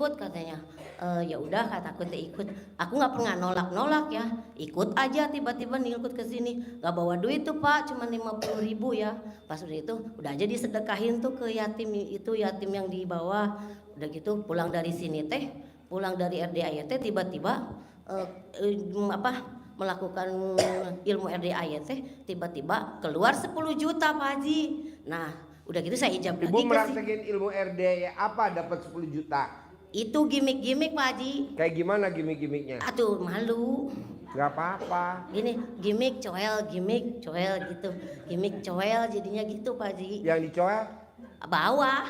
ikut katanya. Ya udah kataku teh ikut. Aku nggak pernah nolak-nolak ya. Ikut aja tiba-tiba ngikut ke sini. Nggak bawa duit tuh Pak, cuma 50.000 ya. Pas udah itu udah aja disedekahin tuh ke yatim itu, yatim yang di bawah. Udah gitu pulang dari sini teh, pulang dari RDAYT tiba-tiba melakukan ilmu RDAYT tiba-tiba keluar 10 juta Pak Haji. Nah, udah gitu saya ijab Ibu lagi ke meraktekin ilmu RDAYT apa dapat 10 juta? Itu gimmick-gimmick Pak Haji. Kayak gimana gimmick-gimmicknya? Aduh malu. Gak apa-apa. Gini gimmick coel gitu. Gimmick coel jadinya gitu Pak Haji. Yang dicoel? Bawah.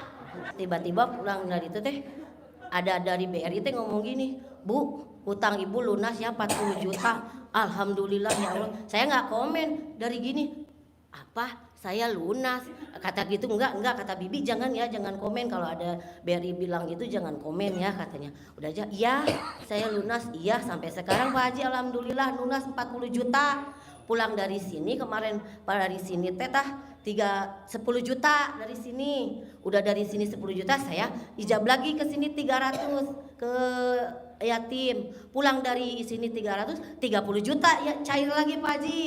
Tiba-tiba pulang dari itu teh ada dari BRI teh ngomong gini, Bu, hutang ibu lunas ya 40 juta. Alhamdulillah ya Allah. Saya nggak komen dari gini. Apa? Saya lunas. Kata gitu enggak kata Bibi jangan komen kalau ada BRI bilang gitu jangan komen ya katanya. Udah aja, iya saya lunas, iya sampai sekarang Pak Haji alhamdulillah lunas 40 juta. Pulang dari sini kemarin dari sini teh 10 juta dari sini. Udah dari sini 10 juta saya ijab lagi ke sini 300 ke yatim. Pulang dari sini 300, 30 juta ya cair lagi Pak Haji.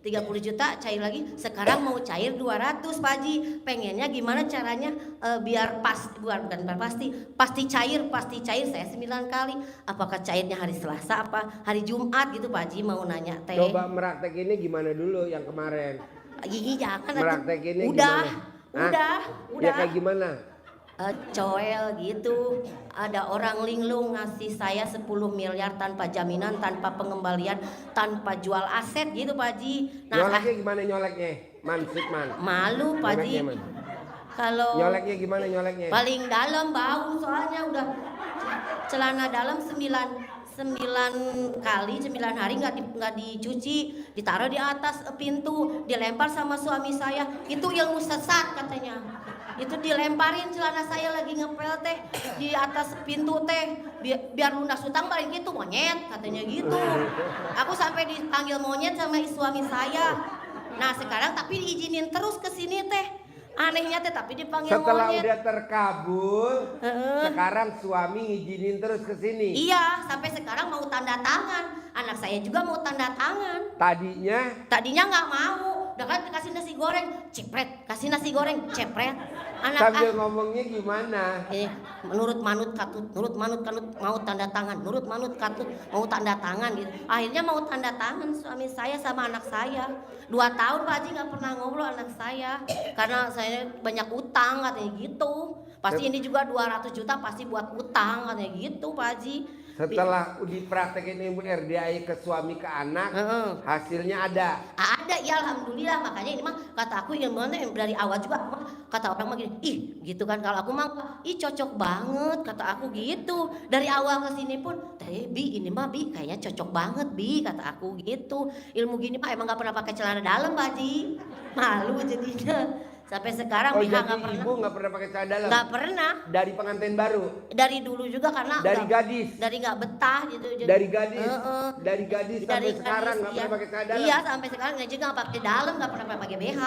30 juta cair lagi. Sekarang mau cair 200 Pak Haji. Pengennya gimana caranya biar pasti cair saya 9 kali. Apakah cairnya hari Selasa apa hari Jumat gitu Pak Haji mau nanya teh. Coba meraktekinnya gimana dulu yang kemarin? Gigi jangan meraktekinnya udah ya kayak gimana? Coel gitu. Ada orang linglung ngasih saya 10 miliar tanpa jaminan, tanpa pengembalian, tanpa jual aset gitu Pak Haji. Nah, nyoleknya gimana nyoleknya? Malu Pak Haji. Kalau nyoleknya gimana nyoleknya? Paling dalam bau soalnya udah celana dalam 9 kali 9 hari nggak dicuci, ditaruh di atas pintu, dilempar sama suami saya. Itu ilmu sesat katanya. Itu dilemparin celana saya lagi ngepel teh di atas pintu teh biar lunas utang balik gitu monyet katanya gitu. Aku sampai dipanggil monyet sama suami saya. Nah sekarang tapi diizinin terus ke sini teh. Anehnya teh tapi dipanggil setelah monyet. Udah terkabul, sekarang suami ngizinin terus ke sini. Iya, sampai sekarang mau tanda tangan. Anak saya juga mau tanda tangan. Tadinya nggak mau. Udah kan kasih nasi goreng, cepret. Kasih nasi goreng, cepret. Sambil ngomongnya gimana? Menurut manut katut mau tanda tangan. Menurut manut katut mau tanda tangan gitu. Akhirnya mau tanda tangan suami saya sama anak saya. 2 tahun Pak Haji nggak pernah ngobrol anak saya karena saya banyak utang katanya gitu. Pasti ini juga 200 juta pasti buat utang katanya gitu Pak Haji. Setelah dipraktekin ilmu RDAI ke suami ke anak, hasilnya ada. Ada ya alhamdulillah. Makanya ini mah kata aku ilmunya dari awal juga kata orang mah gini, ih gitu kan kalau aku mah ih cocok banget kata aku gitu. Dari awal ke sini pun, Bi ini mah Bi kayaknya cocok banget Bi kata aku gitu. Ilmu gini mah emang gak pernah pakai celana dalam Pak Haji. Malu jadinya. Sampai sekarang jadi ibu nggak pernah pakai celana dalam? Nggak pernah. Dari pengantin baru? Dari dulu juga karena dari gadis? Dari nggak betah gitu. Dari gadis? Dari gadis sampai sekarang nggak pernah pakai celana dalam? Iya sampai sekarang nggak juga pakai dalam, nggak pernah pakai BH.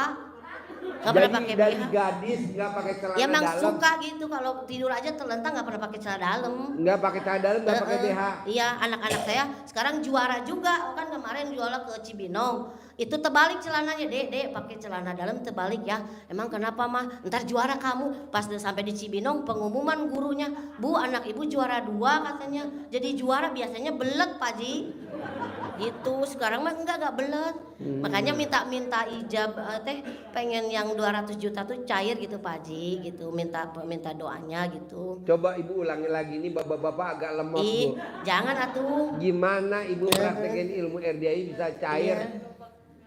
Dari gadis nggak pakai celana dalam? Ya emang suka gitu kalau tidur aja terlentang nggak pernah pakai celana dalam. Nggak pakai celana dalam, nggak pakai BH? Iya anak-anak saya sekarang juara juga kan kemarin juara ke Cibinong. Itu terbalik celananya dek pakai celana dalam terbalik ya. Emang kenapa mah? Ntar juara kamu. Pas sampai di Cibinong pengumuman gurunya, Bu anak ibu juara 2 katanya. Jadi juara biasanya belet Pak Ji. Gitu sekarang mah enggak belet. Makanya minta ijab teh pengen yang 200 juta tuh cair gitu Pak Ji gitu. Minta doanya gitu. Coba ibu ulangi lagi ini bapak-bapak agak lemot Bu. Jangan atuh. Gimana ibu praktekin ilmu RDAI bisa cair?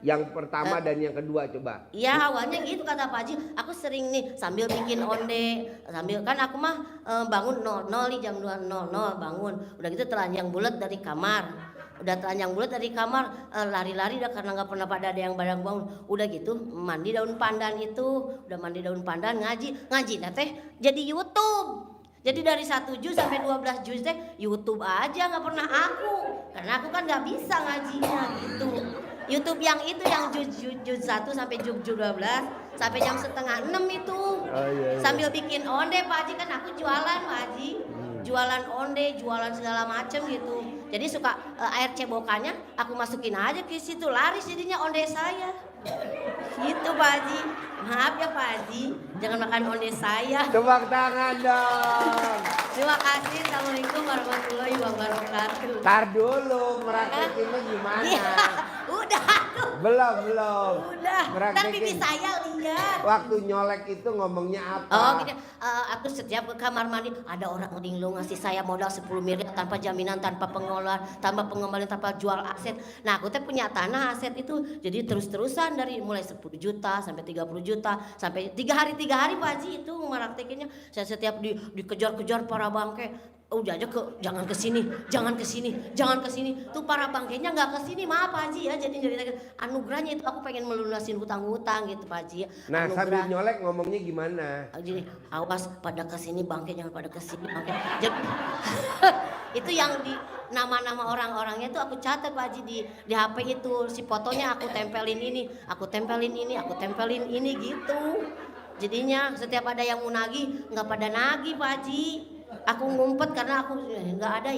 Yang pertama dan yang kedua coba. Iya awalnya gitu kata Pak Haji. Aku sering nih sambil bikin onde, sambil kan aku mah bangun 00 nih jam 2.00 bangun. Udah gitu telanjang bulat dari kamar. Lari-lari dah karena nggak pernah pada ada yang barang bangun. Udah gitu mandi daun pandan itu, udah mandi daun pandan ngaji dah teh jadi YouTube. Jadi dari 1 juz sampai 12 juz teh YouTube aja nggak pernah aku. Karena aku kan nggak bisa ngajinya gitu. YouTube yang itu yang juz 1 sampai juz 12 sampai jam 5:30 itu. Sambil bikin onde Pak Haji kan aku jualan Pak Haji. jualan onde, jualan segala macem gitu. Jadi suka air cebokannya aku masukin aja ke situ, laris jadinya onde saya. Gitu Pak Haji. Maaf ya Pak Haji, jangan makan onde saya. Tepuk tangan dong. Terima kasih. Assalamualaikum warahmatullahi wabarakatuh. Tar dulu, meraktekinnya gimana? Iya, udah tuh. Belum. Udah. Ntar Meraktekin. bibi saya lihat. Waktu nyolek itu ngomongnya apa? Oh gini, aku setiap ke kamar mandi ada orang linglung ngasih saya modal 10 miliar tanpa jaminan, tanpa pengelolaan, tanpa pengembalian, tanpa jual aset. Nah aku teh punya tanah aset itu, jadi terus-terusan dari mulai 10 juta sampai 30 juta sampai 3 hari Pak Haji itu meraktekinnya. Saya setiap dikejar-kejar para bangke. Udah aja jangan ke sini tuh para bangkainya nggak ke sini, maaf Pak Haji ya. Jadi anugerahnya itu aku pengen melunasin hutang-hutang gitu Pak Haji ya. Nah sambil nyolek ngomongnya gimana? Jadi awas pada kesini bangke, jangan pada kesini bangke. Jadi, itu yang di nama-nama orang-orangnya tuh aku catat Pak Haji di HP itu, si fotonya aku tempelin ini gitu. Jadinya setiap ada yang mau nagih nggak pada nagih Pak Haji. Aku ngumpet karena aku nggak ada.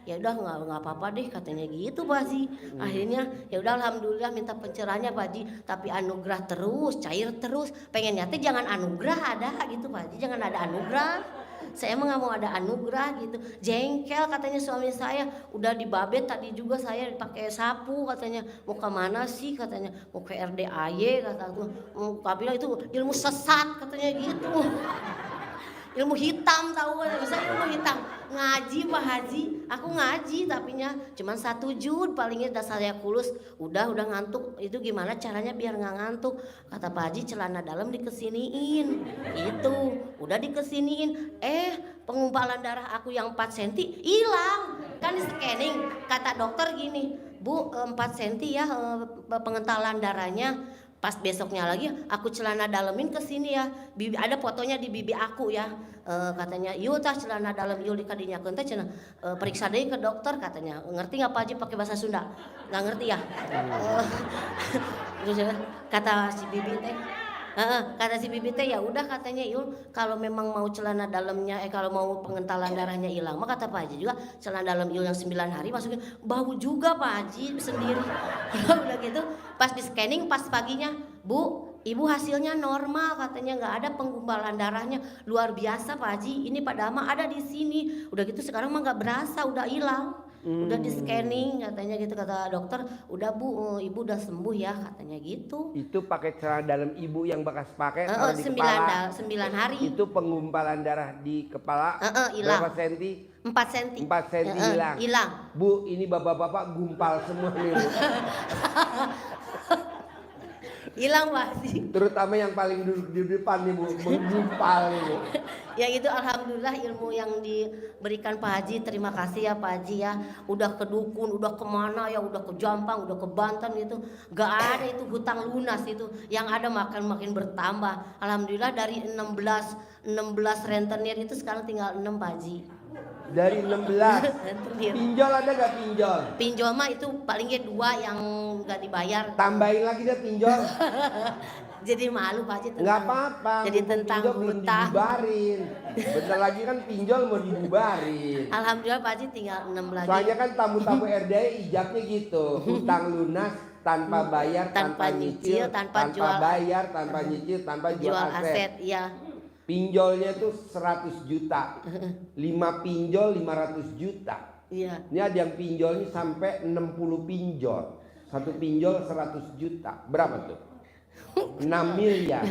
Ya udah nggak apa-apa deh katanya gitu Pak Haji. Akhirnya ya udah alhamdulillah minta pencerahannya Pak Haji, tapi anugerah terus, cair terus. Pengennya teh jangan anugerah ada gitu Pak Haji, jangan ada anugerah. Saya emang nggak mau ada anugerah gitu. Jengkel katanya suami saya, udah dibabet tadi juga saya pakai sapu katanya. Mau ke mana sih katanya? Mau ke RDAY kata aku. Tapi itu ilmu sesat katanya gitu. Ilmu hitam tahu kan, saya ilmu hitam ngaji Pak Haji, aku ngaji tapinya cuman 1 juz palingnya dasar saya kulus, udah ngantuk. Itu gimana caranya biar nggak ngantuk? Kata Pak Haji celana dalam dikesiniin, itu udah dikesiniin, pengumpulan darah aku yang 4 cm hilang kan, di scanning kata dokter gini, Bu 4 cm ya pengentalan darahnya. Pas besoknya lagi aku celana dalemin ke sini ya, bibi ada fotonya di bibi aku ya, katanya yuk tah celana dalam yuk dikadinya kenta cina, periksa deh ke dokter katanya. Ngerti nggak Pak Haji pakai bahasa Sunda? Nggak ngerti ya? Terus kata si bibi teh, kata si bibi teh ya udah katanya yuk kalau memang mau celana dalamnya kalau mau pengentalan darahnya hilang mah kata Pak Haji juga celana dalam yul yang 9 hari masukin, bau juga Pak Haji sendiri. Udah gitu pas di scanning pas paginya, Bu ibu hasilnya normal katanya, nggak ada penggumpalan darahnya, luar biasa Pak Haji, ini pada mah ada di sini. Udah gitu sekarang mah nggak berasa, udah hilang. Udah di scanning katanya gitu kata dokter, udah Bu ibu udah sembuh ya katanya gitu. Itu pakai celana dalam ibu yang bekas pakai kalau di kepala 9 hari. Itu penggumpalan darah di kepala hilang. berapa senti? 4 cm. 4 cm hilang. Bu ini bapak-bapak gumpal semua nih Bu. Hilang Pak Haji. Terutama yang paling duduk di depan nih Bu, menggumpal nih Bu. Ya itu alhamdulillah ilmu yang diberikan Pak Haji, terima kasih ya Pak Haji ya. Udah ke dukun, udah kemana ya, udah ke Jampang, udah ke Banten gitu, gak ada itu hutang lunas itu. Yang ada makin bertambah. Alhamdulillah dari 16 rentenir itu sekarang tinggal 6 Pak Haji. Dari 16 pinjol ada gak pinjol? Pinjol mah itu palingnya 2 yang gak dibayar. Tambahin lagi deh pinjol. Jadi malu Pak Haji. Nggak apa-apa. Jadi tentang pinjol belum dibubarin. Bentar lagi kan pinjol mau dibubarin. Alhamdulillah Pak Haji tinggal 6 lagi. Soalnya kan tamu-tamu RDAY ijabnya gitu, hutang lunas tanpa bayar, tanpa nyicil, tanpa bayar, tanpa nyicil, tanpa jual aset. Iya. Pinjolnya tuh 100 juta, 5 pinjol 500 juta. Iya. Ini ada yang pinjolnya sampai 60 pinjol, 1 pinjol 100 juta, berapa tuh? 6 miliar.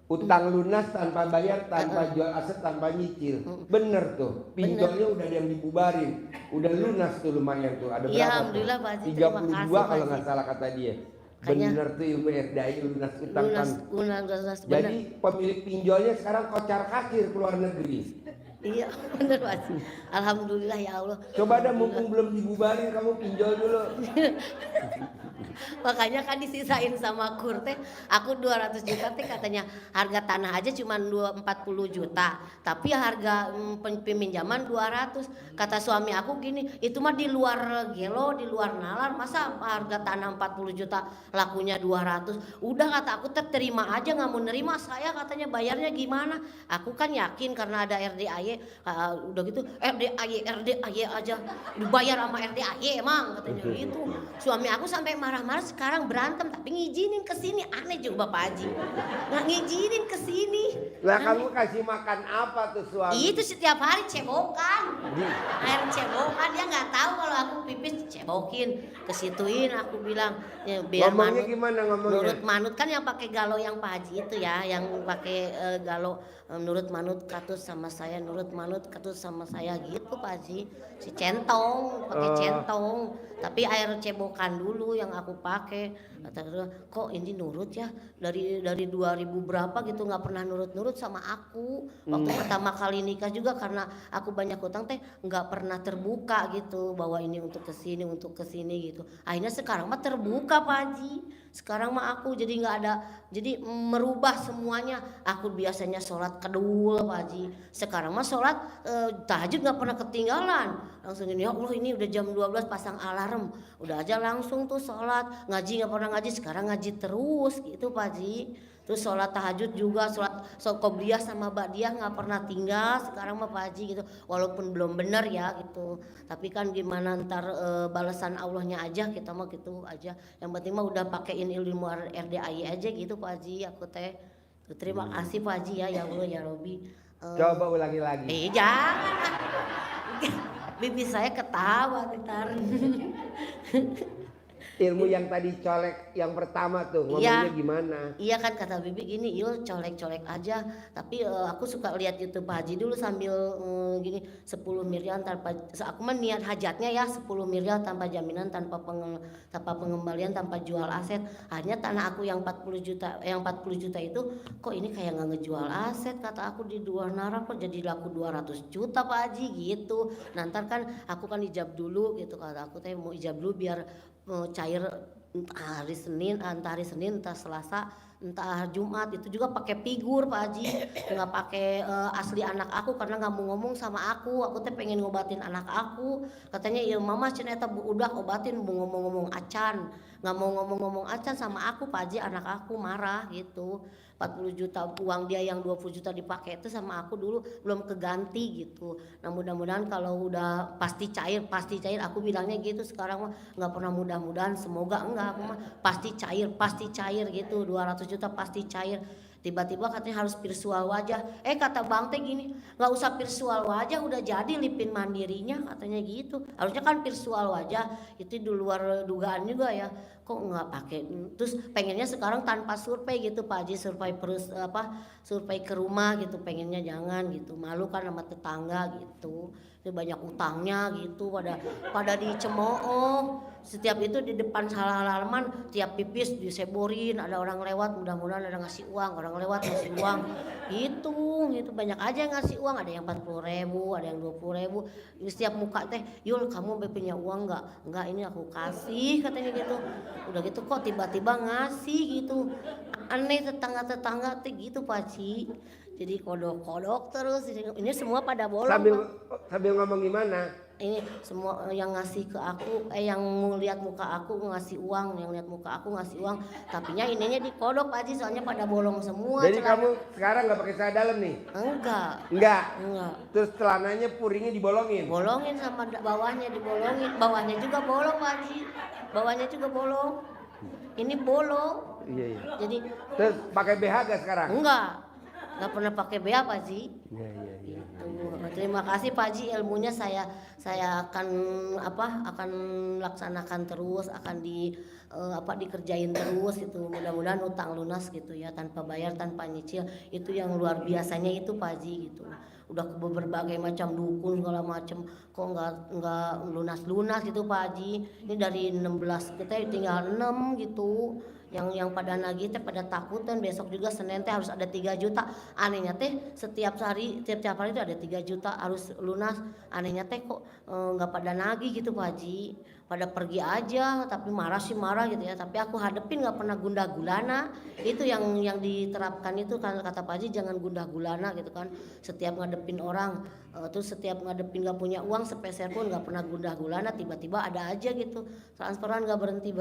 Utang lunas tanpa bayar, tanpa jual aset, tanpa nyicil. Bener tuh, pinjolnya udah ada yang dibubarin, udah lunas tuh lumayan tuh. Ada berapa? Alhamdulillah Pak Haji, 32 kalau nggak salah kata dia. Bener tuh ilmu RDAY lunas utang kan. Lunas, jadi pemilik pinjolnya sekarang kocar kacir keluar negeri. Iya bener Pak Haji. Alhamdulillah ya Allah. Coba dah mumpung belum dibubarin kamu pinjol dulu. Makanya kan disisain sama Kur teh, aku 200 juta teh katanya harga tanah aja cuma 40 juta, tapi harga peminjaman 200. Kata suami aku gini, itu mah di luar gelo, di luar nalar, masa harga tanah 40 juta lakunya 200. Udah kata aku terima aja, nggak mau nerima saya katanya bayarnya gimana. Aku kan yakin karena ada RDAY udah gitu RDAY aja dibayar sama RDAY emang katanya gitu. Suami aku sampai marah-marah, sekarang berantem tapi ngizinin ke sini. Aneh juga Bapak Haji, nggak ngizinin ke sini. Lah kamu kasih makan apa tuh suami? Itu setiap hari cebokan, air cebokan. Dia nggak tahu kalau aku pipis cebokin, kesituin. Aku bilang ya, biar Ngomongnya manut. gimana ngomongnya? Nurut manut kan yang pakai galau yang Pak Haji itu ya, yang pakai galau nurut manut katut sama saya, nurut manut katut sama saya gitu Pak Haji. Si centong, pakai centong. Tapi air cebokan dulu yang aku pakai. Kata dia, kok ini nurut ya dari 2000 berapa gitu nggak pernah nurut-nurut sama aku. Waktu pertama kali nikah juga karena aku banyak utang teh nggak pernah terbuka gitu bahwa ini untuk kesini gitu. Akhirnya sekarang mah terbuka Pak Haji. Sekarang mah aku jadi nggak ada, jadi merubah semuanya. Aku biasanya sholat kedul Pak Haji. Sekarang mah sholat tahajud nggak pernah ketinggalan. Langsung ini ya Allah ini udah jam 12 pasang alarm. Udah aja langsung tuh sholat. Ngaji nggak pernah ngaji, sekarang ngaji terus gitu Pak Haji. Terus sholat tahajud juga, sholat qobliyah sama ba'diyah nggak pernah tinggal. Sekarang mah Pak Haji gitu, walaupun belum benar ya gitu. Tapi kan gimana ntar balasan Allahnya aja, kita mah gitu aja. Yang penting mah udah pakein ilmu RDAI aja gitu Pak Haji. Aku teh terima kasih Pak Haji ya Allah ya Robi. Coba ulangi lagi. Jangan. Bibi saya ketawa ntar. Ilmu yang tadi colek yang pertama tuh ngomongnya gimana? Iya kan kata Bibi gini, yuk colek-colek aja. Tapi aku suka lihat YouTube Pak Haji dulu sambil gini 10 miliar tanpa, aku mah niat hajatnya ya 10 miliar tanpa jaminan, tanpa pengembalian, tanpa jual aset. Akhirnya tanah aku yang 40 juta itu kok ini kayak nggak ngejual aset, kata aku di luar nara kok jadi laku 200 juta Pak Haji gitu. Nanti kan aku kan ijab dulu gitu, kata aku teh mau ijab dulu biar cair entah hari Senin, entah Selasa, entah Jumat. Itu juga pakai figur Pak Haji, nggak pakai asli anak aku karena nggak mau ngomong sama aku. Aku teh pengen ngobatin anak aku. Katanya ya mama ceneta udah obatin, mau ngomong-ngomong acan, nggak mau ngomong-ngomong acan sama aku Pak Haji. Anak aku marah gitu. 40 juta uang dia yang 20 juta dipakai itu sama aku dulu belum keganti gitu. Nah mudah-mudahan kalau udah pasti cair aku bilangnya gitu. Sekarang mah nggak pernah mudah-mudahan, semoga enggak, aku mah pasti cair gitu. 200 juta pasti cair. Tiba-tiba katanya harus virtual wajah. Kata Bang teh gini, nggak usah virtual wajah, udah jadi lipin mandirinya katanya gitu. Harusnya kan virtual wajah, itu di luar dugaan juga ya. Kok nggak pakai? Terus pengennya sekarang tanpa survei gitu Pak Haji, survei ke rumah gitu, pengennya jangan gitu. Malu kan sama tetangga gitu. Dia banyak utangnya gitu, pada dicemooh. Setiap itu di depan halaman tiap pipis diseborin, ada orang lewat mudah-mudahan ada ngasih uang, orang lewat ngasih uang gitu banyak aja yang ngasih uang, ada yang 40.000, ada yang 20.000. Setiap muka teh, Yul kamu punya uang nggak ini aku kasih katanya gitu. Udah gitu kok tiba-tiba ngasih gitu, aneh tetangga teh gitu Pak Ci. Jadi kodok terus ini semua pada bolong. Sambil ngomong gimana? Ini semua yang ngasih ke aku, yang lihat muka aku ngasih uang, yang lihat muka aku ngasih uang. Tapinya ininya dikodok Pak Haji, soalnya pada bolong semua. Jadi kamu sekarang nggak pakai celana dalam nih? Enggak. Terus celananya puringnya dibolongin? Bolongin sama bawahnya dibolongin, bawahnya juga bolong Pak Haji, bawahnya juga bolong. Ini bolong. Iya. Jadi terus pakai BH gak sekarang? Nggak pernah pakai BH Pak Haji. Iya. Terima kasih Pak Haji, ilmunya saya akan laksanakan terus, akan dikerjain terus gitu. Mudah-mudahan utang lunas gitu ya, tanpa bayar, tanpa nyicil. Itu yang luar biasanya itu Pak Haji gitu. Udah ke berbagai macam dukun segala macam kok nggak lunas gitu Pak Haji. Ini dari 16 kita tinggal 6 gitu. Yang pada nagih teh pada takutan, besok juga Senin teh harus ada 3 juta. Anehnya teh tiap hari itu ada 3 juta harus lunas. Anehnya teh kok nggak pada nagih gitu Pak Haji. Pada pergi aja, tapi marah gitu ya. Tapi aku hadepin, nggak pernah gundah gulana. Itu yang diterapkan itu kan kata Pak Haji, jangan gundah gulana gitu kan. Setiap ngadepin orang Terus setiap ngadepin gak punya uang sepeser pun gak pernah gundah gulana, tiba-tiba ada aja gitu transferan gak berhenti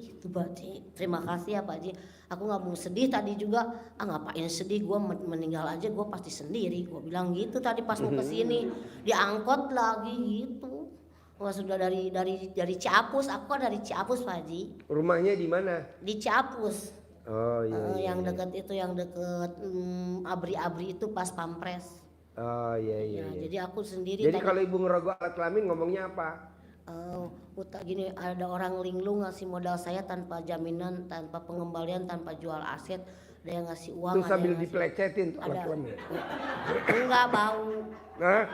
gitu Pak Haji. Terima kasih ya Pak Haji. Aku gak mau sedih tadi juga, ngapain sedih, gue meninggal aja gue pasti sendiri, gue bilang gitu tadi pas mau kesini. Diangkot lagi gitu. Wah sudah dari Ciapus, aku kan dari Ciapus Pak Haji. Rumahnya di mana? Di Ciapus. Oh iya. Yang deket itu, yang deket Abri-Abri itu pas Pampres. Oh iya. Jadi aku sendiri. Jadi kalau ibu ngerogoh alat kelamin ngomongnya apa? Gini, ada orang linglung ngasih modal saya tanpa jaminan, tanpa pengembalian, tanpa jual aset. Ada yang ngasih uang. Terus sambil dipelecetin tuh alat kelamin. Enggak, bau. Hah?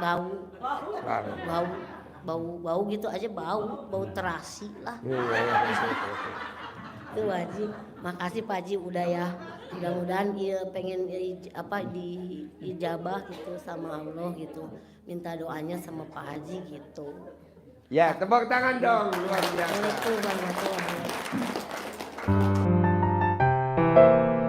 Bau gitu aja, bau terasi lah. Itu wajib. Makasih Pak Haji udah ya. Mudah-mudahan pengen diijabah gitu sama Allah gitu. Minta doanya sama Pak Haji gitu. Ya, tepuk tangan dong. Luar biasa. Waalaikumsalam warahmatullahi wabarakatuh.